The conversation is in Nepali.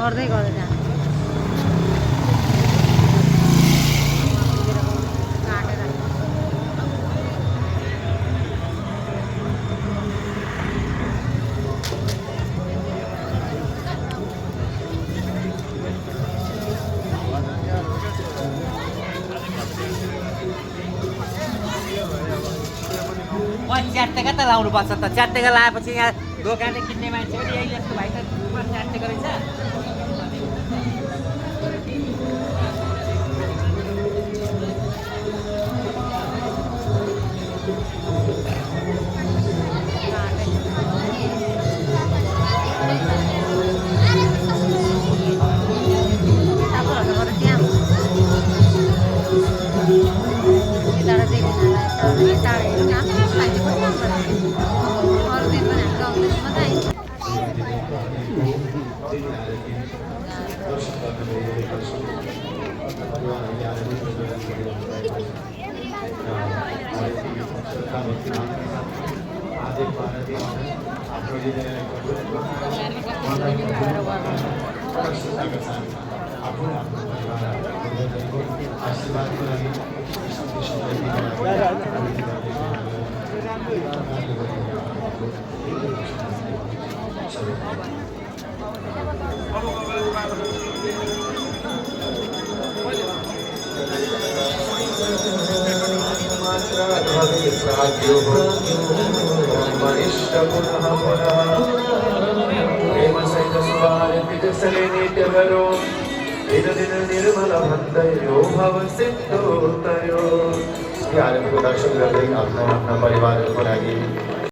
गर्दै गर्दै जानु च्याट्टेका त लाउनुपर्छ त च्याट्टेका लाएपछि यहाँ दोकानले किन्ने मान्छे पनि यही जस्तो भाइ त च्याट्टेको रहेछ निर्मल भक्तयो भव सिद्धोत्तयो दर्शन गर्दै आफ्नो आफ्ना परिवारहरूको लागि